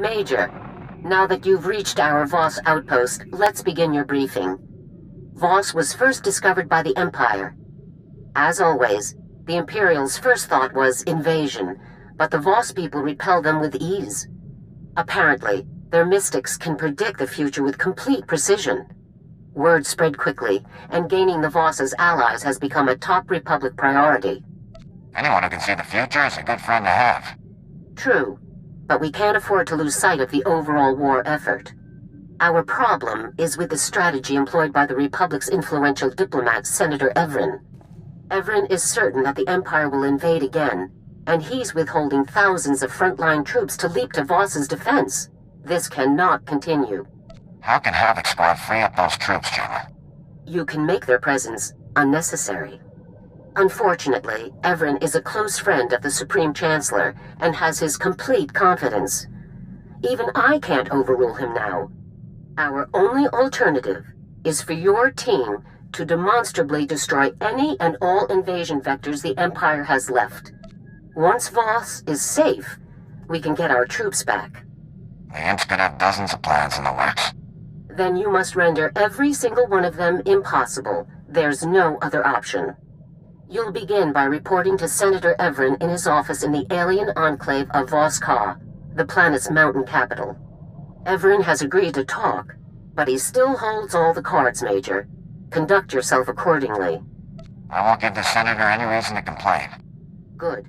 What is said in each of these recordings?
Major, now that you've reached our Voss outpost, let's begin your briefing. Voss was first discovered by the Empire. As always, the Imperials' first thought was invasion, but the Voss people repel them with ease. Apparently, their mystics can predict the future with complete precision. Word spread quickly, and gaining the Voss as allies has become a top Republic priority. Anyone who can see the future is a good friend to have. True, but we can't afford to lose sight of the overall war effort. Our problem is with the strategy employed by the Republic's influential diplomat, Senator Evren. Evren is certain that the Empire will invade again, and he's withholding thousands of frontline troops to leap to Voss's defense. This cannot continue. How can Havoc Squad free up those troops, General? You can make their presence unnecessary. Unfortunately, Evren is a close friend of the Supreme Chancellor and has his complete confidence. Even I can't overrule him now. Our only alternative is for your team to demonstrably destroy any and all invasion vectors the Empire has left. Once Voss is safe, we can get our troops back. The Imps could have dozens of plans in the works. Then you must render every single one of them impossible. There's no other option. You'll begin by reporting to Senator Evren in his office in the alien enclave of Voss, the planet's mountain capital. Evren has agreed to talk, but he still holds all the cards, Major. Conduct yourself accordingly. I won't give the Senator any reason to complain. Good.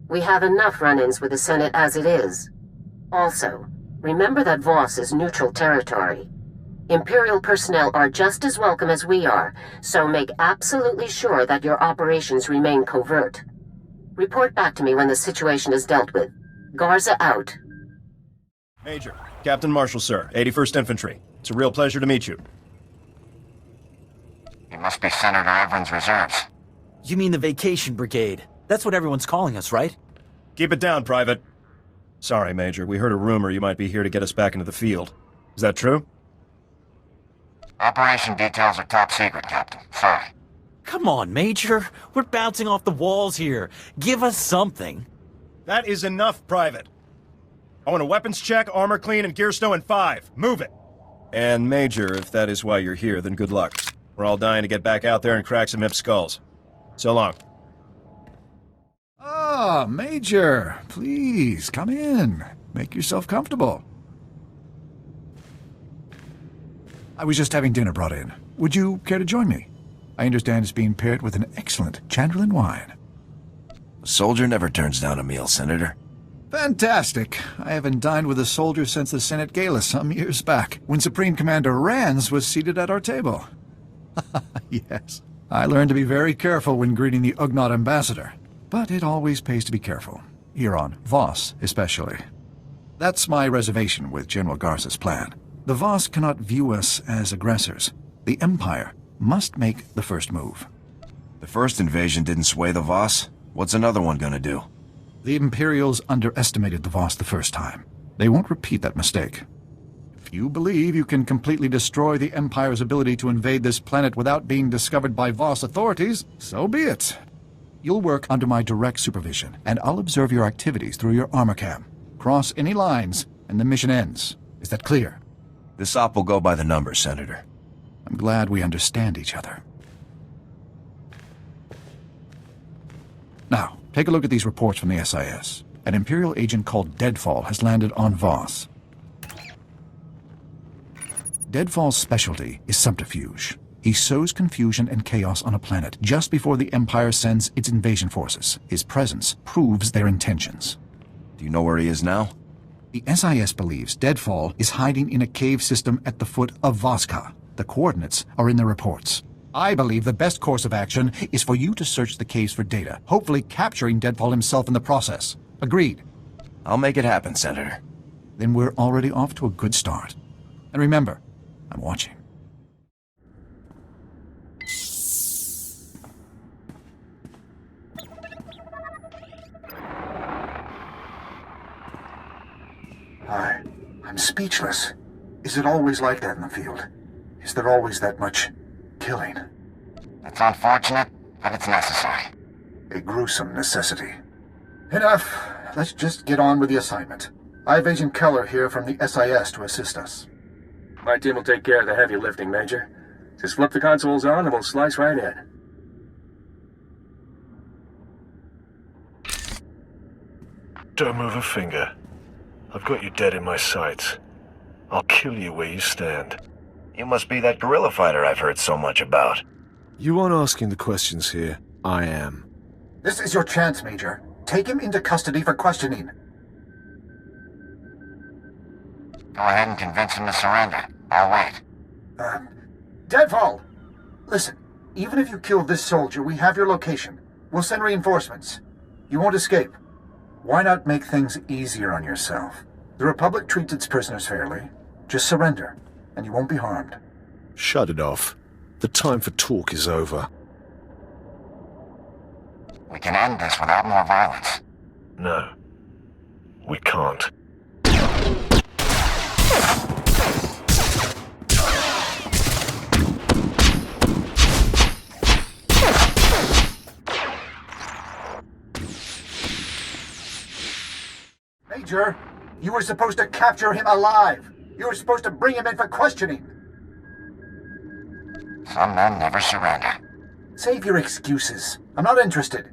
We have enough run-ins with the Senate as it is. Also, remember that Voss is neutral territory. Imperial personnel are just as welcome as we are, so make absolutely sure that your operations remain covert. Report back to me when the situation is dealt with. Garza out. Major, Captain Marshall, sir, 81st Infantry. It's a real pleasure to meet you. You must be Senator Evren's reserves. You mean the Vacation Brigade? That's what everyone's calling us, right? Keep it down, Private. Sorry, Major, we heard a rumor you might be here to get us back into the field. Is that true? Operation details are top secret, Captain. Sorry. Come on, Major. We're bouncing off the walls here. Give us something. That is enough, Private. I want a weapons check, armor clean, and gear stow in 5. Move it! And Major, if that is why you're here, then good luck. We're all dying to get back out there and crack some hip skulls. So long. Ah, Major. Please, come in. Make yourself comfortable. I was just having dinner brought in. Would you care to join me? I understand it's being paired with an excellent Chandlerland wine. A soldier never turns down a meal, Senator. Fantastic. I haven't dined with a soldier since the Senate Gala some years back, when Supreme Commander Rands was seated at our table. Yes. I learned to be very careful when greeting the Ugnaught ambassador. But it always pays to be careful. Here on Voss, especially. That's my reservation with General Garza's plan. The Voss cannot view us as aggressors. The Empire must make the first move. The first invasion didn't sway the Voss. What's another one gonna do? The Imperials underestimated the Voss the first time. They won't repeat that mistake. If you believe you can completely destroy the Empire's ability to invade this planet without being discovered by Voss authorities, so be it. You'll work under my direct supervision, and I'll observe your activities through your armor cam. Cross any lines, and the mission ends. Is that clear? This op will go by the numbers, Senator. I'm glad we understand each other. Now, take a look at these reports from the SIS. An Imperial agent called Deadfall has landed on Voss. Deadfall's specialty is subterfuge. He sows confusion and chaos on a planet just before the Empire sends its invasion forces. His presence proves their intentions. Do you know where he is now? The SIS believes Deadfall is hiding in a cave system at the foot of Voska. The coordinates are in the reports. I believe the best course of action is for you to search the caves for data, hopefully capturing Deadfall himself in the process. Agreed? I'll make it happen, Senator. Then we're already off to a good start. And remember, I'm watching. I'm speechless. Is it always like that in the field? Is there always that much killing? It's unfortunate, but it's necessary. A gruesome necessity. Enough. Let's just get on with the assignment. I have Agent Keller here from the SIS to assist us. My team will take care of the heavy lifting, Major. Just flip the consoles on and we'll slice right in. Don't move a finger. I've got you dead in my sights. I'll kill you where you stand. You must be that guerrilla fighter I've heard so much about. You aren't asking the questions here. I am. This is your chance, Major. Take him into custody for questioning. Go ahead and convince him to surrender. I'll wait. Deadfall! Listen, even if you kill this soldier, we have your location. We'll send reinforcements. You won't escape. Why not make things easier on yourself? The Republic treats its prisoners fairly. Just surrender, and you won't be harmed. Shut it off. The time for talk is over. We can end this without more violence. No. We can't. Major, you were supposed to capture him alive. You were supposed to bring him in for questioning. Some men never surrender. Save your excuses. I'm not interested.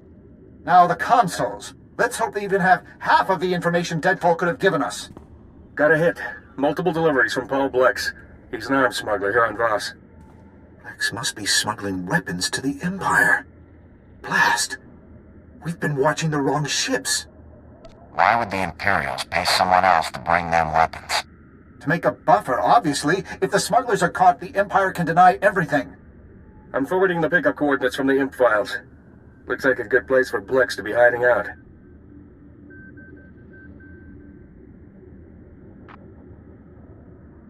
Now, the consoles. Let's hope they even have half of the information Deadfall could have given us. Got a hit. Multiple deliveries from Paul Blex. He's an arms smuggler here on Voss. Blex must be smuggling weapons to the Empire. Blast! We've been watching the wrong ships. Why would the Imperials pay someone else to bring them weapons? To make a buffer, obviously. If the smugglers are caught, the Empire can deny everything. I'm forwarding the pickup coordinates from the Imp files. Looks like a good place for Blex to be hiding out.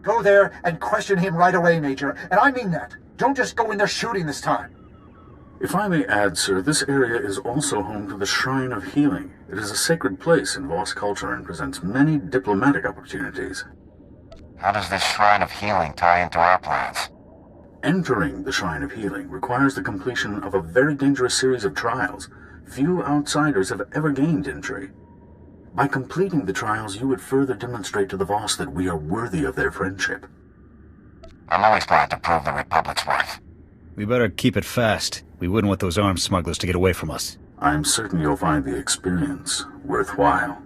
Go there and question him right away, Major. And I mean that. Don't just go in there shooting this time. If I may add, sir, this area is also home to the Shrine of Healing. It is a sacred place in Voss culture and presents many diplomatic opportunities. How does this Shrine of Healing tie into our plans? Entering the Shrine of Healing requires the completion of a very dangerous series of trials. Few outsiders have ever gained entry. By completing the trials, you would further demonstrate to the Voss that we are worthy of their friendship. I'm always glad to prove the Republic's worth. We better keep it fast. We wouldn't want those arms smugglers to get away from us. I'm certain you'll find the experience worthwhile.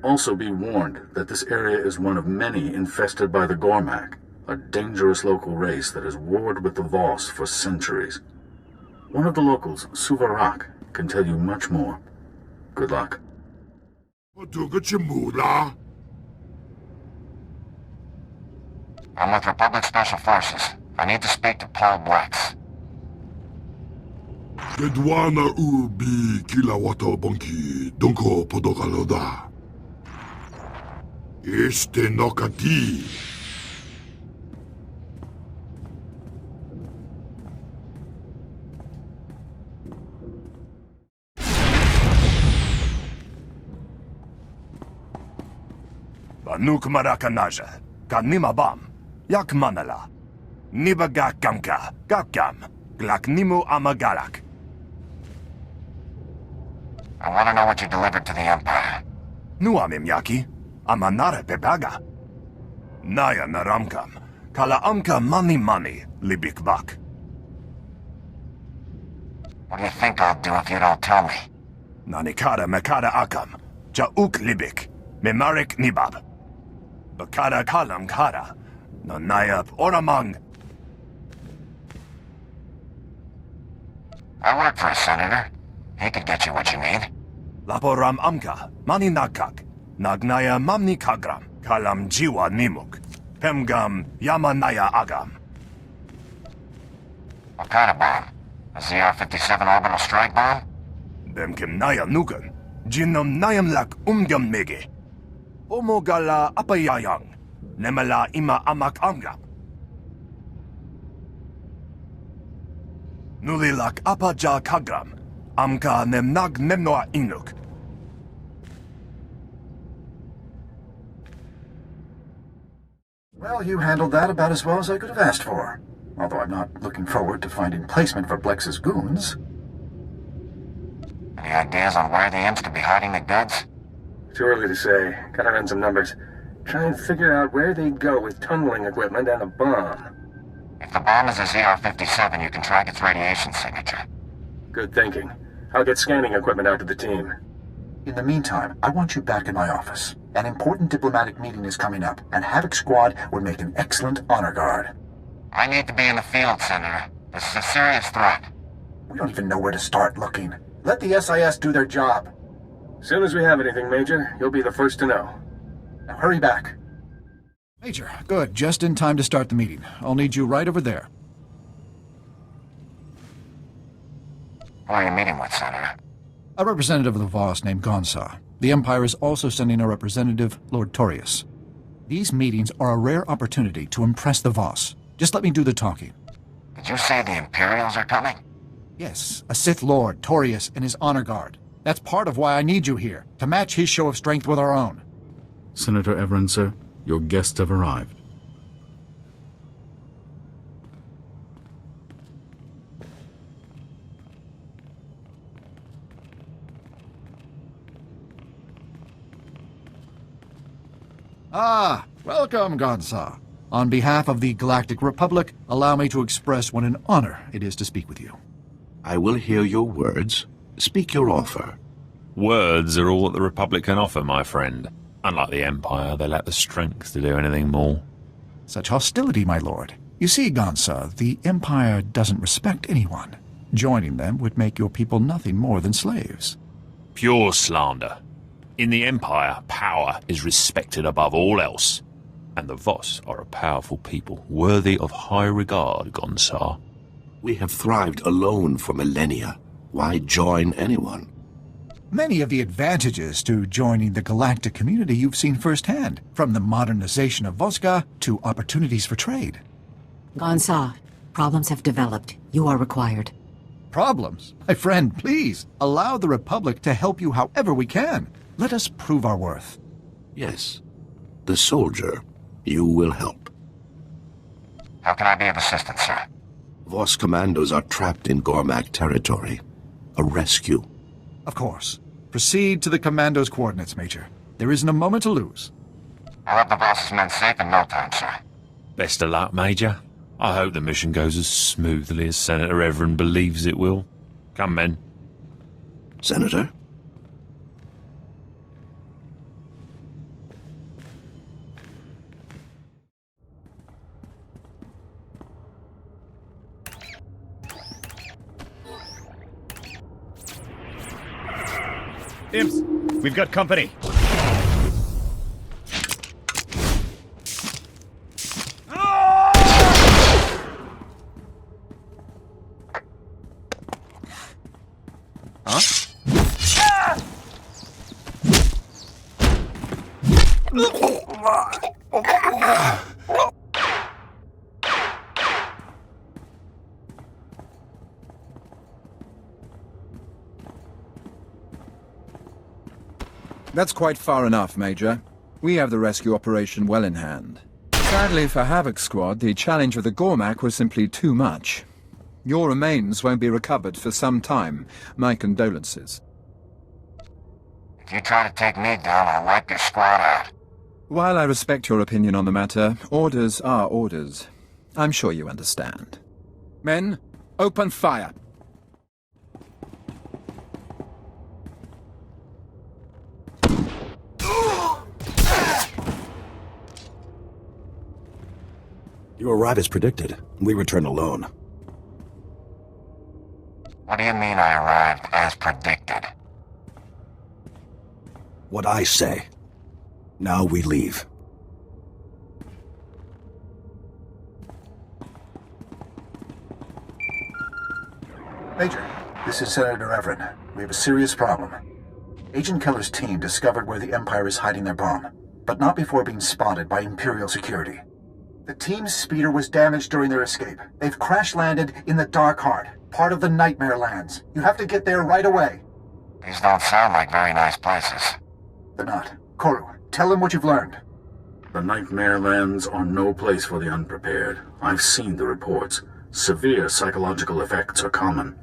Also be warned that this area is one of many infested by the Gormak, a dangerous local race that has warred with the Voss for centuries. One of the locals, Suvarak, can tell you much more. Good luck. I'm with Republic Special Forces. I need to speak to Paul Blex. Gedwana ubi kilawata bonki donko podogaloda. Este nokati. Banuk marakanaja, kanimabam, yak manala, nibaga kamka, gakam, glaknimu amagalak. I want to know what you delivered to the Empire. Nuamim yaki, amanare bebaga. Naya naramkam, kala amka mani libikbak. What do you think I'll do if you don't tell me? Nanikada mekada akam, jauk libik, memarik nibab. Bakada kalam kada, nanayap oramang. I work for a senator. He could get you what you need. Laporam amka, mani nakak, nagnaya mamni kagram, kalam jiwa nimuk, pemgam yamanaya agam. What kind of bomb? A ZR-57 orbital strike bomb? Bemkim naya nukan, jinnam nayam lak mege. Omogala apayayang, nemala ima amak amgam. Nulilak apaja kagram, amka nemnag nemnoa inuk. Well, you handled that about as well as I could have asked for. Although I'm not looking forward to finding placement for Blex's goons. Any ideas on where the imps could be hiding the goods? Too early to say. Gotta run some numbers. Try and figure out where they'd go with tunneling equipment and a bomb. If the bomb is a ZR-57, you can track its radiation signature. Good thinking. I'll get scanning equipment out to the team. In the meantime, I want you back in my office. An important diplomatic meeting is coming up, and Havoc Squad would make an excellent honor guard. I need to be in the field, Senator. This is a serious threat. We don't even know where to start looking. Let the SIS do their job. As soon as we have anything, Major, you'll be the first to know. Now hurry back. Major, good. Just in time to start the meeting. I'll need you right over there. Who are you meeting with, Senator? A representative of the Voss named Gonsa. The Empire is also sending a representative, Lord Torius. These meetings are a rare opportunity to impress the Voss. Just let me do the talking. Did you say the Imperials are coming? Yes, a Sith Lord, Torius, and his honor guard. That's part of why I need you here, to match his show of strength with our own. Senator Everin, sir, your guests have arrived. Ah, welcome, Gonsa. On behalf of the Galactic Republic, allow me to express what an honor it is to speak with you. I will hear your words. Speak your offer. Words are all that the Republic can offer, my friend. Unlike the Empire, they lack the strength to do anything more. Such hostility, my lord. You see, Gonsa, the Empire doesn't respect anyone. Joining them would make your people nothing more than slaves. Pure slander. In the Empire, power is respected above all else. And the Voss are a powerful people, worthy of high regard, Gonsa. We have thrived alone for millennia. Why join anyone? Many of the advantages to joining the galactic community you've seen firsthand, from the modernization of Voska to opportunities for trade. Gonsa, problems have developed. You are required. Problems? My friend, please, allow the Republic to help you however we can. Let us prove our worth. Yes. The soldier, you will help. How can I be of assistance, sir? Voss commandos are trapped in Gormak territory. A rescue. Of course. Proceed to the commando's coordinates, Major. There isn't a moment to lose. I'll have the Voss's men safe in no time, sir. Best of luck, Major. I hope the mission goes as smoothly as Senator Everin believes it will. Come, men. Senator? Imps, we've got company. That's quite far enough, Major. We have the rescue operation well in hand. Sadly for Havoc Squad, the challenge of the Gormak was simply too much. Your remains won't be recovered for some time. My condolences. If you try to take me down, I'll wipe your squad out. While I respect your opinion on the matter, orders are orders. I'm sure you understand. Men, open fire! You arrive as predicted. We return alone. What do you mean I arrived as predicted? What I say. Now we leave. Major, this is Senator Everin. We have a serious problem. Agent Keller's team discovered where the Empire is hiding their bomb, but not before being spotted by Imperial security. The team's speeder was damaged during their escape. They've crash-landed in the Dark Heart, part of the Nightmare Lands. You have to get there right away. These don't sound like very nice places. They're not. Koru, tell them what you've learned. The Nightmare Lands are no place for the unprepared. I've seen the reports. Severe psychological effects are common.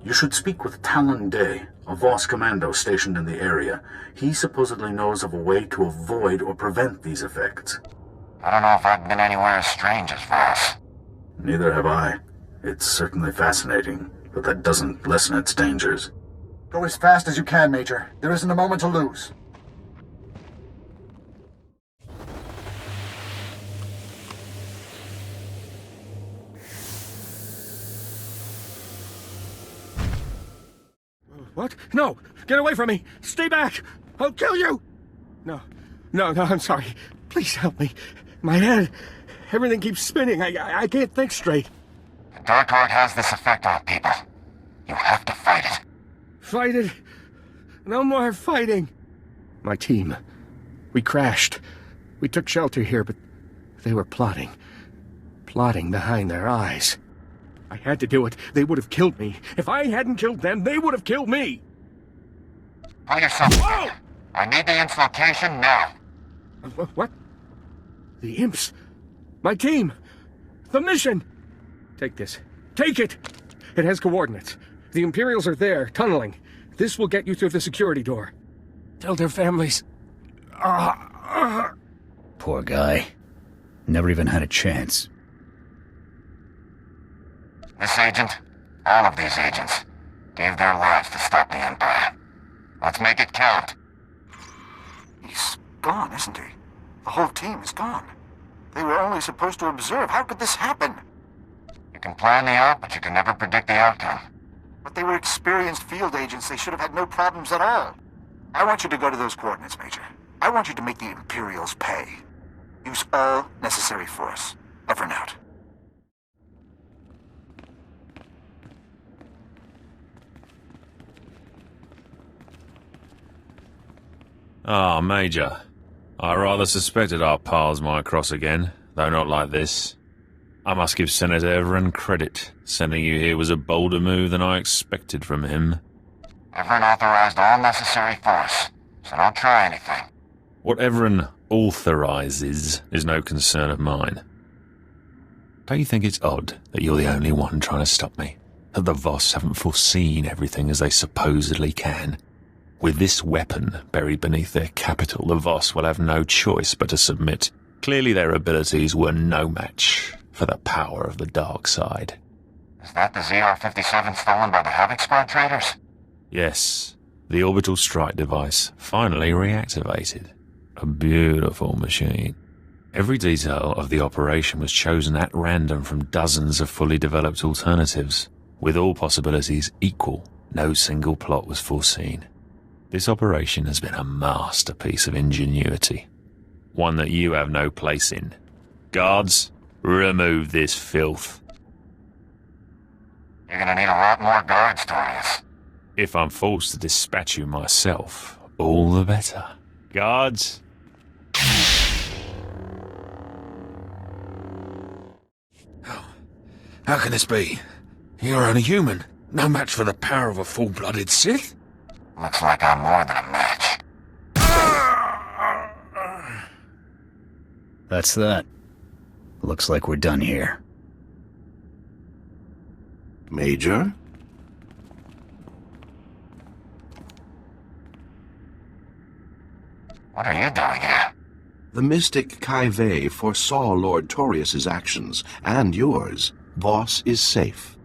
You should speak with Talon Day, a Voss commando stationed in the area. He supposedly knows of a way to avoid or prevent these effects. I don't know if I've been anywhere as strange as Voss. Neither have I. It's certainly fascinating, but that doesn't lessen its dangers. Go as fast as you can, Major. There isn't a moment to lose. What? No! Get away from me! Stay back! I'll kill you! No, I'm sorry. Please help me. My head, everything keeps spinning. I can't think straight. The Dark Lord has this effect on people. You have to fight it. Fight it? No more fighting. My team. We crashed. We took shelter here, but they were plotting. Plotting behind their eyes. I had to do it. They would have killed me. If I hadn't killed them, they would have killed me. Pull yourself together. I need the imp's location now. What? The imps? My team? The mission? Take this. Take it! It has coordinates. The Imperials are there, tunneling. This will get you through the security door. Tell their families. Poor guy. Never even had a chance. This agent, all of these agents, gave their lives to stop the Empire. Let's make it count. He's gone, isn't he? The whole team is gone. They were only supposed to observe. How could this happen? You can plan the op, but you can never predict the outcome. But they were experienced field agents. They should have had no problems at all. I want you to go to those coordinates, Major. I want you to make the Imperials pay. Use all necessary force. Over and out. Ah, Major. I rather suspected our paths might cross again, though not like this. I must give Senator Everin credit. Sending you here was a bolder move than I expected from him. Everin authorized all necessary force, so don't try anything. What Everin authorizes is no concern of mine. Don't you think it's odd that you're the only one trying to stop me? That the Voss haven't foreseen everything as they supposedly can? With this weapon buried beneath their capital, the Voss will have no choice but to submit. Clearly their abilities were no match for the power of the dark side. Is that the ZR-57 stolen by the Havoc Squad traders? Yes, the orbital strike device finally reactivated. A beautiful machine. Every detail of the operation was chosen at random from dozens of fully developed alternatives. With all possibilities equal, no single plot was foreseen. This operation has been a masterpiece of ingenuity. One that you have no place in. Guards, remove this filth. You're gonna need a lot more guards, Torius. If I'm forced to dispatch you myself, all the better. Guards? How can this be? You're only human. No match for the power of a full-blooded Sith? Looks like I'm more than a match. That's that. Looks like we're done here. Major? What are you doing here? The mystic Kai Vey foresaw Lord Torius's actions, and yours. Voss is safe.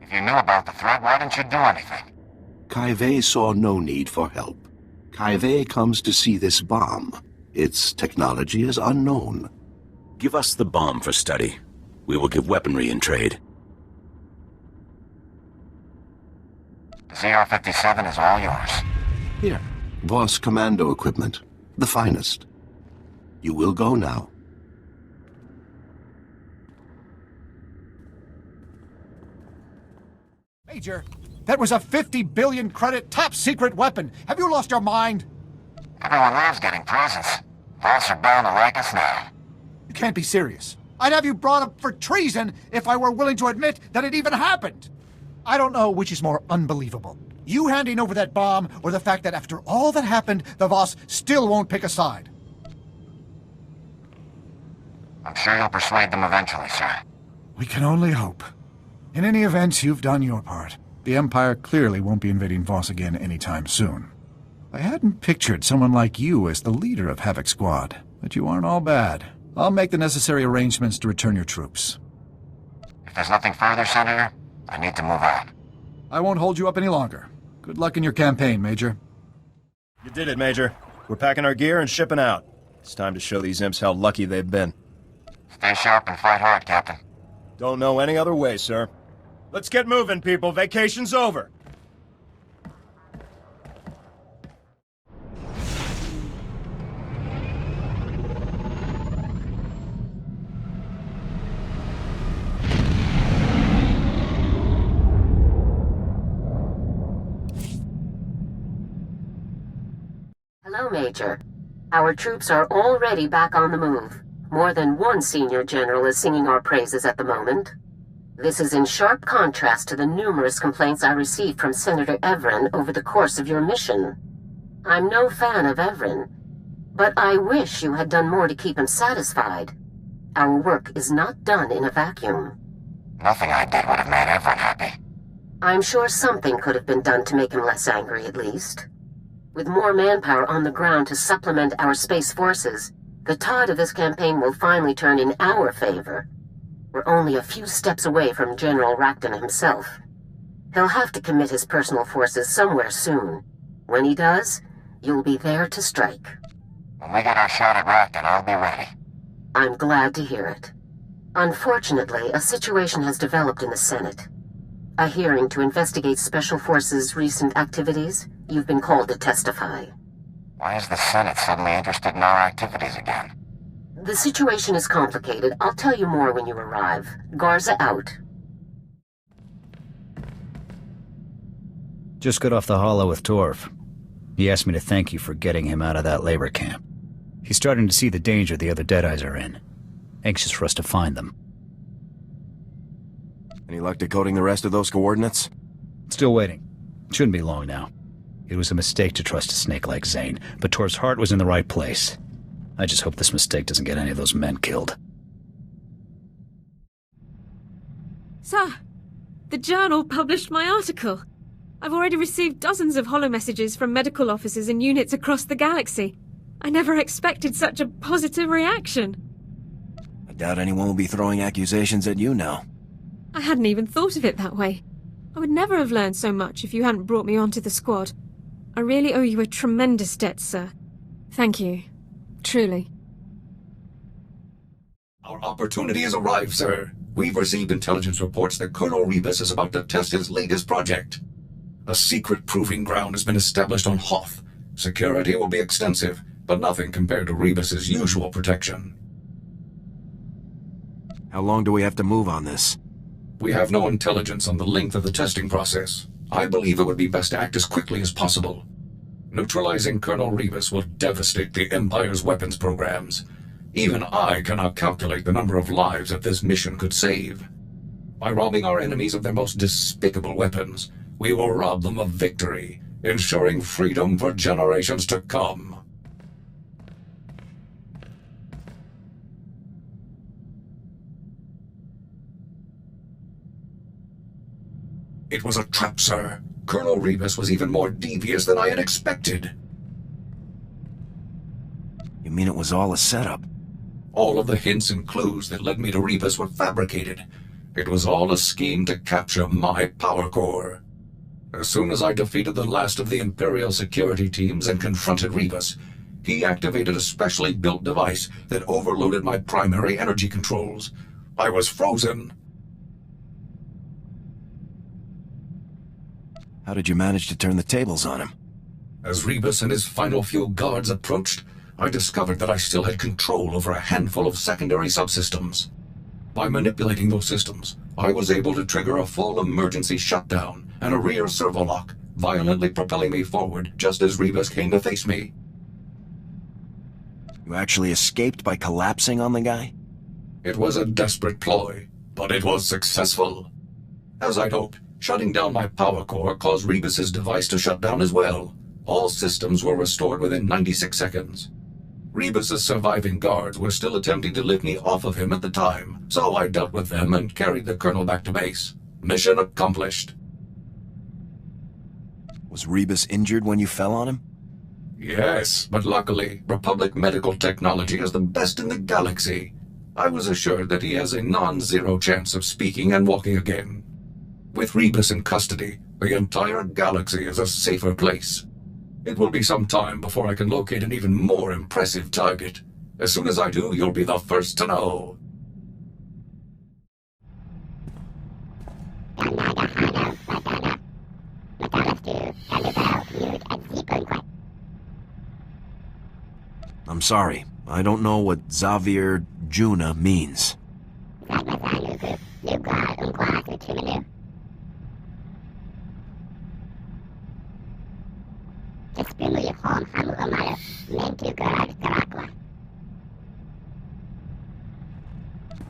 If you knew about the threat, why didn't you do anything? Kai Vey saw no need for help. Kai Vey comes to see this bomb. Its technology is unknown. Give us the bomb for study. We will give weaponry in trade. The ZR-57 is all yours. Here. Voss commando equipment. The finest. You will go now. Major, that was a 50 billion credit top-secret weapon. Have you lost your mind? Everyone loves getting presents. Voss are bound to like us now. You can't be serious. I'd have you brought up for treason if I were willing to admit that it even happened. I don't know which is more unbelievable. You handing over that bomb, or the fact that after all that happened, the Voss still won't pick a side. I'm sure you'll persuade them eventually, sir. We can only hope. In any event, you've done your part. The Empire clearly won't be invading Voss again anytime soon. I hadn't pictured someone like you as the leader of Havoc Squad, but you aren't all bad. I'll make the necessary arrangements to return your troops. If there's nothing further, Senator, I need to move out. I won't hold you up any longer. Good luck in your campaign, Major. You did it, Major. We're packing our gear and shipping out. It's time to show these imps how lucky they've been. Stay sharp and fight hard, Captain. Don't know any other way, sir. Let's get moving, people. Vacation's over. Hello, Major. Our troops are already back on the move. More than one senior general is singing our praises at the moment. This is in sharp contrast to the numerous complaints I received from Senator Evren over the course of your mission. I'm no fan of Evren, but I wish you had done more to keep him satisfied. Our work is not done in a vacuum. Nothing I did would have made Evren happy. I'm sure something could have been done to make him less angry, at least. With more manpower on the ground to supplement our space forces, the tide of this campaign will finally turn in our favor. We're only a few steps away from General Rakton himself. He'll have to commit his personal forces somewhere soon. When he does, you'll be there to strike. When we get our shot at Rakton, I'll be ready. I'm glad to hear it. Unfortunately, a situation has developed in the Senate. A hearing to investigate Special Forces' recent activities. You've been called to testify. Why is the Senate suddenly interested in our activities again? The situation is complicated. I'll tell you more when you arrive. Garza out. Just got off the holo with Torf. He asked me to thank you for getting him out of that labor camp. He's starting to see the danger the other Deadeyes are in. Anxious for us to find them. Any luck decoding the rest of those coordinates? Still waiting. Shouldn't be long now. It was a mistake to trust a snake like Zane, but Torf's heart was in the right place. I just hope this mistake doesn't get any of those men killed. Sir, the Journal published my article. I've already received dozens of holo messages from medical officers and units across the galaxy. I never expected such a positive reaction. I doubt anyone will be throwing accusations at you now. I hadn't even thought of it that way. I would never have learned so much if you hadn't brought me onto the squad. I really owe you a tremendous debt, sir. Thank you. Truly. Our opportunity has arrived, sir. We've received intelligence reports that Colonel Rebus is about to test his latest project. A secret proving ground has been established on Hoth. Security will be extensive, but nothing compared to Rebus's usual protection. How long do we have to move on this? We have no intelligence on the length of the testing process. I believe it would be best to act as quickly as possible. Neutralizing Colonel Rebus will devastate the Empire's weapons programs. Even I cannot calculate the number of lives that this mission could save. By robbing our enemies of their most despicable weapons, we will rob them of victory, ensuring freedom for generations to come. It was a trap, sir. Colonel Rebus was even more devious than I had expected. You mean it was all a setup? All of the hints and clues that led me to Rebus were fabricated. It was all a scheme to capture my power core. As soon as I defeated the last of the Imperial security teams and confronted Rebus, he activated a specially built device that overloaded my primary energy controls. I was frozen. How did you manage to turn the tables on him? As Rebus and his final few guards approached, I discovered that I still had control over a handful of secondary subsystems. By manipulating those systems, I was able to trigger a full emergency shutdown and a rear servo-lock, violently propelling me forward just as Rebus came to face me. You actually escaped by collapsing on the guy? It was a desperate ploy, but it was successful. As I'd hoped, shutting down my power core caused Rebus's device to shut down as well. All systems were restored within 96 seconds. Rebus's surviving guards were still attempting to lift me off of him at the time, so I dealt with them and carried the colonel back to base. Mission accomplished. Was Rebus injured when you fell on him? Yes, but luckily, Republic medical technology is the best in the galaxy. I was assured that he has a non-zero chance of speaking and walking again. With Rebus in custody, the entire galaxy is a safer place. It will be some time before I can locate an even more impressive target. As soon as I do, you'll be the first to know. I'm sorry. I don't know what Xavier Juna means.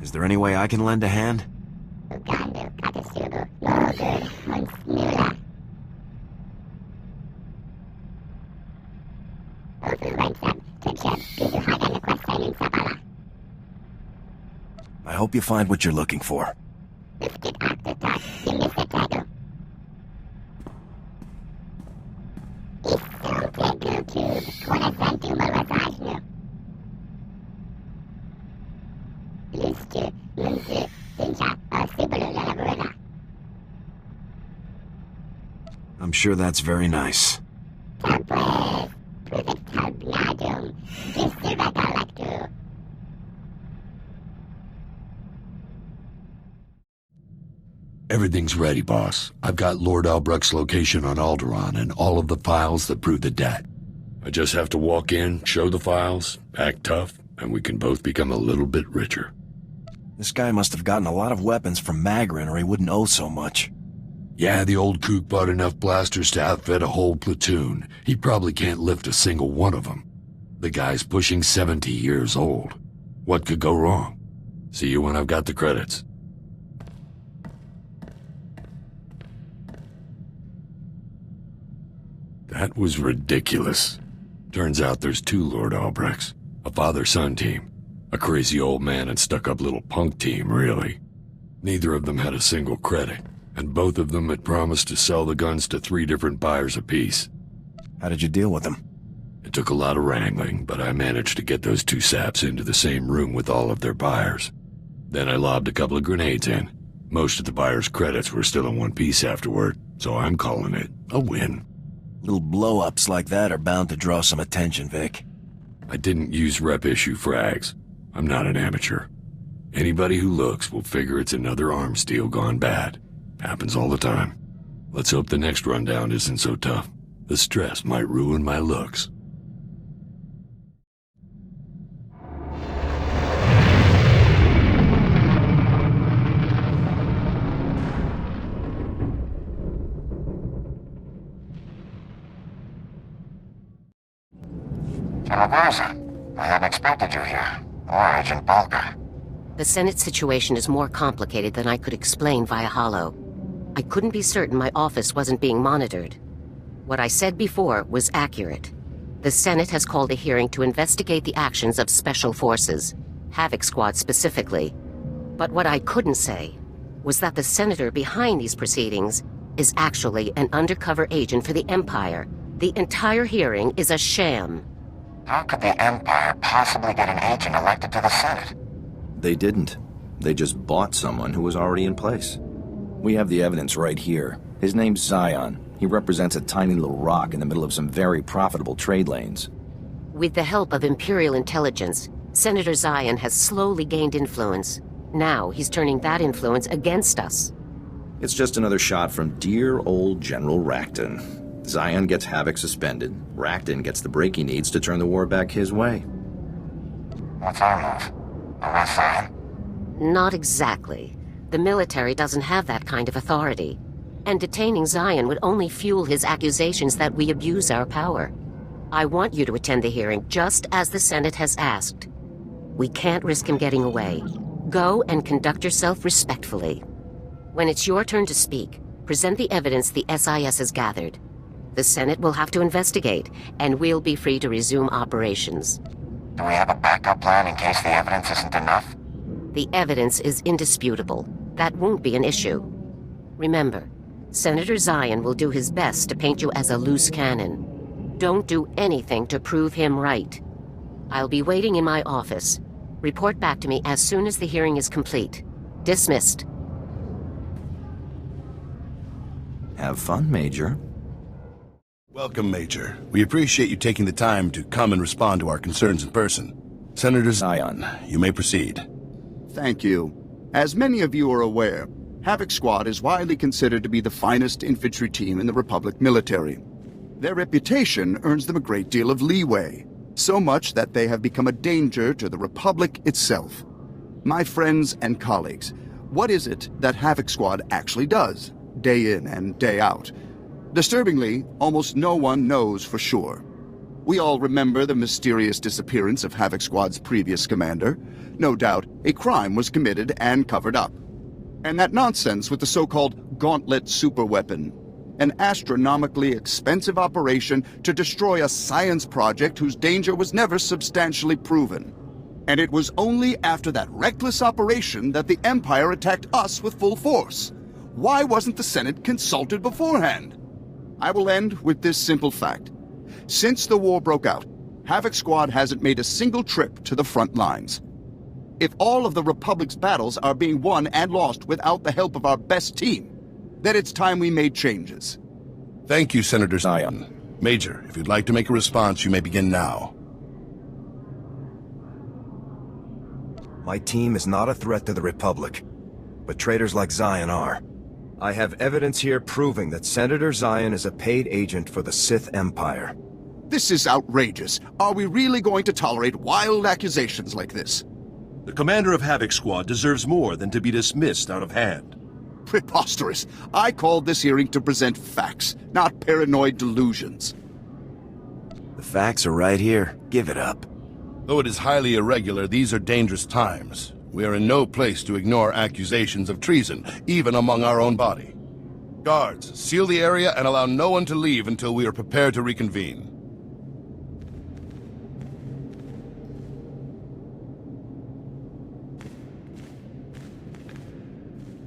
Is there any way I can lend a hand? I hope you find what you're looking for. I'm sure that's very nice. Everything's ready, boss. I've got Lord Albrecht's location on Alderaan and all of the files that prove the debt. I just have to walk in, show the files, act tough, and we can both become a little bit richer. This guy must have gotten a lot of weapons from Magrin or he wouldn't owe so much. Yeah, the old kook bought enough blasters to outfit a whole platoon. He probably can't lift a single one of them. The guy's pushing 70 years old. What could go wrong? See you when I've got the credits. That was ridiculous. Turns out there's two Lord Albrechts. A father-son team. A crazy old man and stuck-up little punk team, really. Neither of them had a single credit, and both of them had promised to sell the guns to 3 different buyers apiece. How did you deal with them? It took a lot of wrangling, but I managed to get those 2 saps into the same room with all of their buyers. Then I lobbed a couple of grenades in. Most of the buyers' credits were still in one piece afterward, so I'm calling it a win. Little blow-ups like that are bound to draw some attention, Vic. I didn't use rep-issue frags. I'm not an amateur. Anybody who looks will figure it's another arms deal gone bad. Happens all the time. Let's hope the next rundown isn't so tough. The stress might ruin my looks. I hadn't expected you here. Or Agent Balka. The Senate situation is more complicated than I could explain via holo. I couldn't be certain my office wasn't being monitored. What I said before was accurate. The Senate has called a hearing to investigate the actions of Special Forces, Havoc Squad specifically. But what I couldn't say was that the senator behind these proceedings is actually an undercover agent for the Empire. The entire hearing is a sham. How could the Empire possibly get an agent elected to the Senate? They didn't. They just bought someone who was already in place. We have the evidence right here. His name's Zion. He represents a tiny little rock in the middle of some very profitable trade lanes. With the help of Imperial intelligence, Senator Zion has slowly gained influence. Now he's turning that influence against us. It's just another shot from dear old General Racton. Zion gets Havoc suspended. Racton gets the break he needs to turn the war back his way. What's our move? Arrest Zion? Not exactly. The military doesn't have that kind of authority. And detaining Zion would only fuel his accusations that we abuse our power. I want you to attend the hearing just as the Senate has asked. We can't risk him getting away. Go and conduct yourself respectfully. When it's your turn to speak, present the evidence the SIS has gathered. The Senate will have to investigate, and we'll be free to resume operations. Do we have a backup plan in case the evidence isn't enough? The evidence is indisputable. That won't be an issue. Remember, Senator Zion will do his best to paint you as a loose cannon. Don't do anything to prove him right. I'll be waiting in my office. Report back to me as soon as the hearing is complete. Dismissed. Have fun, Major. Welcome, Major. We appreciate you taking the time to come and respond to our concerns in person. Senator Zion, you may proceed. Thank you. As many of you are aware, Havoc Squad is widely considered to be the finest infantry team in the Republic military. Their reputation earns them a great deal of leeway, so much that they have become a danger to the Republic itself. My friends and colleagues, what is it that Havoc Squad actually does, day in and day out? Disturbingly, almost no one knows for sure. We all remember the mysterious disappearance of Havoc Squad's previous commander. No doubt, a crime was committed and covered up. And that nonsense with the so-called Gauntlet superweapon, an astronomically expensive operation to destroy a science project whose danger was never substantially proven. And it was only after that reckless operation that the Empire attacked us with full force. Why wasn't the Senate consulted beforehand? I will end with this simple fact. Since the war broke out, Havoc Squad hasn't made a single trip to the front lines. If all of the Republic's battles are being won and lost without the help of our best team, then it's time we made changes. Thank you, Senator Zion. Major, if you'd like to make a response, you may begin now. My team is not a threat to the Republic, but traitors like Zion are. I have evidence here proving that Senator Zion is a paid agent for the Sith Empire. This is outrageous. Are we really going to tolerate wild accusations like this? The commander of Havoc Squad deserves more than to be dismissed out of hand. Preposterous. I called this hearing to present facts, not paranoid delusions. The facts are right here. Give it up. Though it is highly irregular, these are dangerous times. We are in no place to ignore accusations of treason, even among our own body. Guards, seal the area and allow no one to leave until we are prepared to reconvene.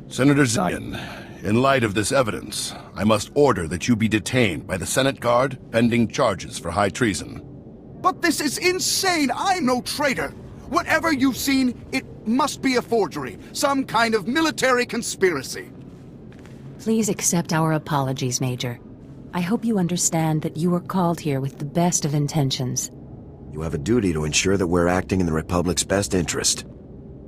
Senator Zion, in light of this evidence, I must order that you be detained by the Senate Guard pending charges for high treason. But this is insane! I'm no traitor! Whatever you've seen, it must be a forgery, some kind of military conspiracy. Please accept our apologies, Major. I hope you understand that you were called here with the best of intentions. You have a duty to ensure that we're acting in the Republic's best interest.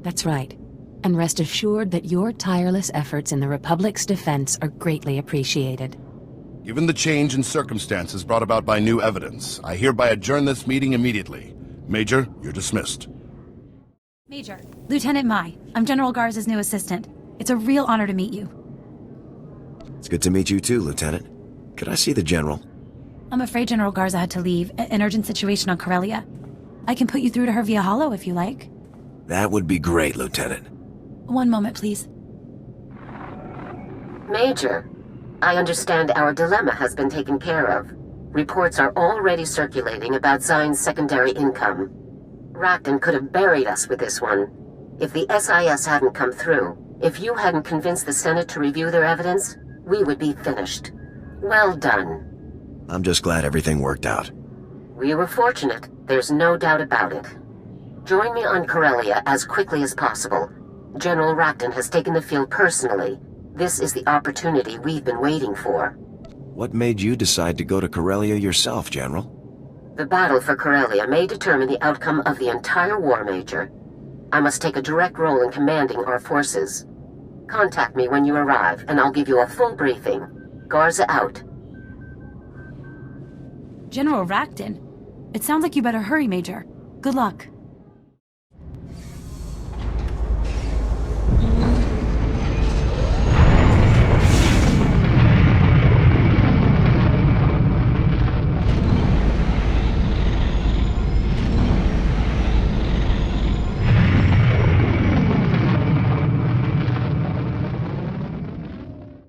That's right. And rest assured that your tireless efforts in the Republic's defense are greatly appreciated. Given the change in circumstances brought about by new evidence, I hereby adjourn this meeting immediately. Major, you're dismissed. Major, Lieutenant Mai. I'm General Garza's new assistant. It's a real honor to meet you. It's good to meet you too, Lieutenant. Could I see the General? I'm afraid General Garza had to leave. An urgent situation on Corellia. I can put you through to her via holo if you like. That would be great, Lieutenant. One moment, please. Major, I understand our dilemma has been taken care of. Reports are already circulating about Zion's secondary income. Racton could have buried us with this one. If the SIS hadn't come through, if you hadn't convinced the Senate to review their evidence, we would be finished. Well done. I'm just glad everything worked out. We were fortunate, there's no doubt about it. Join me on Corellia as quickly as possible. General Racton has taken the field personally. This is the opportunity we've been waiting for. What made you decide to go to Corellia yourself, General? The battle for Corellia may determine the outcome of the entire war, Major. I must take a direct role in commanding our forces. Contact me when you arrive, and I'll give you a full briefing. Garza out. General Racton? It sounds like you better hurry, Major. Good luck.